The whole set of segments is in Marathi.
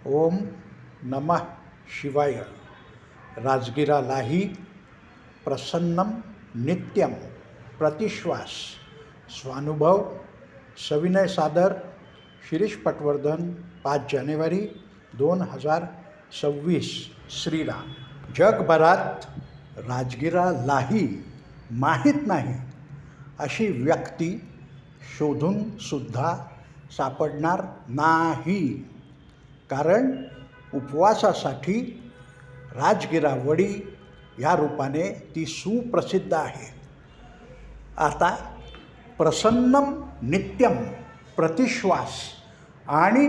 ओम नमः शिवाय. राजगिरा लाही प्रसन्नम नित्यम प्रतिश्वास स्वानुभव सविनय सादर शिरीष पटवर्धन 5 जानेवारी 2026. श्रीराम. जगभरात राजगिरा लाही माहीत नाही अशी व्यक्ती शोधून सुद्धा सापडणार नाही, कारण उपवासासाठी राजगिरा वडी या रूपाने ती सुप्रसिद्ध आहे. आता प्रसन्नम नित्यम प्रतिश्वास आणि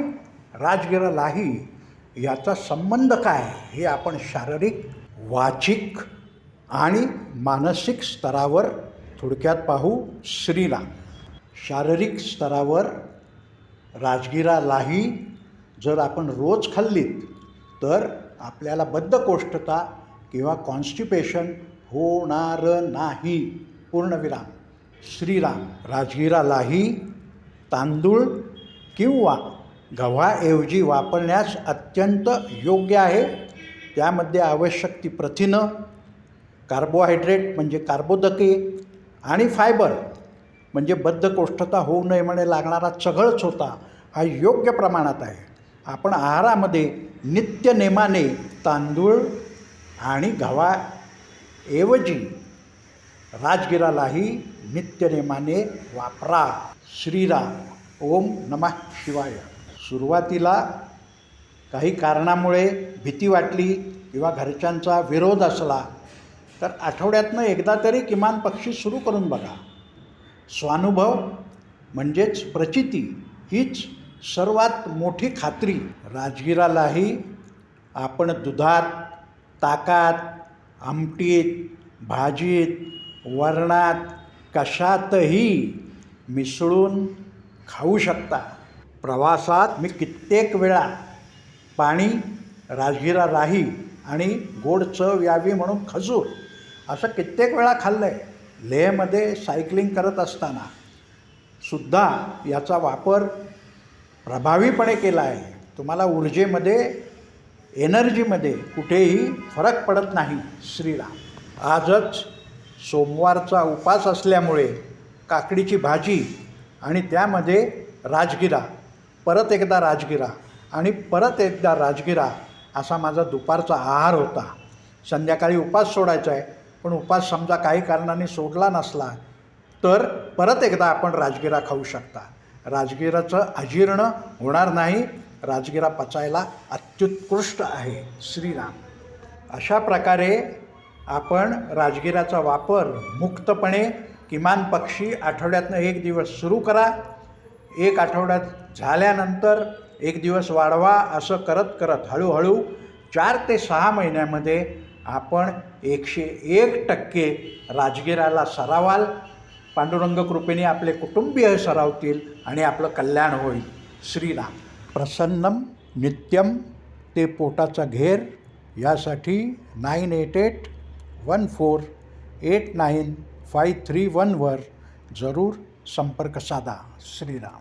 राजगिरा लाही याचा संबंध काय हे आपण शारीरिक, वाचिक आणि मानसिक स्तरावर थोडक्यात पाहू. श्रीराम. शारीरिक स्तरावर राजगिरा लाही जर आपण रोज खाल्लीत तर आपल्याला बद्धकोष्ठता किंवा कॉन्स्टिपेशन होणार नाही. पूर्णविराम. श्रीराम. राजगिरा लाही तांदूळ किंवा गव्हाऐवजी वापरण्यास अत्यंत योग्य आहे. त्यामध्ये आवश्यक ती प्रथिनं, कार्बोहायड्रेट म्हणजे कार्बोदके आणि फायबर म्हणजे बद्धकोष्ठता होऊ नये म्हणे लागणारा चघळच होता हा योग्य प्रमाणात आहे. आपण आहारामध्ये नित्यनेमाने तांदूळ आणि गव्हाऐवजी राजगिरा लाही नित्यनेमाने वापरा. श्रीराम. ओम नमः शिवाय. सुरुवातीला काही कारणामुळे भीती वाटली किंवा घरच्यांचा विरोध असला तर आठवड्यातनं एकदा तरी किमान पक्षी सुरू करून बघा. स्वानुभव म्हणजेच प्रचिती हीच सर्वात मोठी खात्री. राजगिरा लाही आपण दुधात, ताकात, आमटीत, भाजीत, वरणात कशातही मिसळून खाऊ शकता. प्रवासात मी कित्येक वेळा पाणी, राजगिरा लाही आणि गोड चव यावी म्हणून खजूर असं कित्येक वेळा खाल्लं आहे. लेहमध्ये सायकलिंग करत असताना सुद्धा याचा वापर प्रभावीपणे केला आहे. तुम्हाला ऊर्जेमध्ये, एनर्जीमध्ये कुठेही फरक पडत नाही. श्रीराम. आजच सोमवारचा उपास असल्यामुळे काकडीची भाजी आणि त्यामध्ये राजगिरा, परत एकदा राजगिरा आणि परत एकदा राजगिरा असा माझा दुपारचा आहार होता. संध्याकाळी उपास सोडायचा आहे, पण उपास समजा काही कारणाने सोडला नसला तर परत एकदा आपण राजगिरा खाऊ शकता. राजगिराचं अजीर्ण होणार नाही. राजगिरा पचायला अत्युत्कृष्ट आहे. श्रीराम. अशा प्रकारे आपण राजगिराचा वापर मुक्तपणे किमान पक्षी आठवड्यातनं 1 दिवस सुरू करा. 1 आठवड्यात झाल्यानंतर 1 दिवस वाढवा. असं करत करत हळूहळू 4 ते 6 महिन्यामध्ये आपण 101% राजगिराला सरावाल. पांडुरंग कृपेने आपले कुटुंबीय सरावतील आणि आपलं कल्याण होईल. श्रीराम. प्रसन्नम नित्यम ते पोटाचा घेर यासाठी 9881489531 वर जरूर संपर्क साधा. श्रीराम.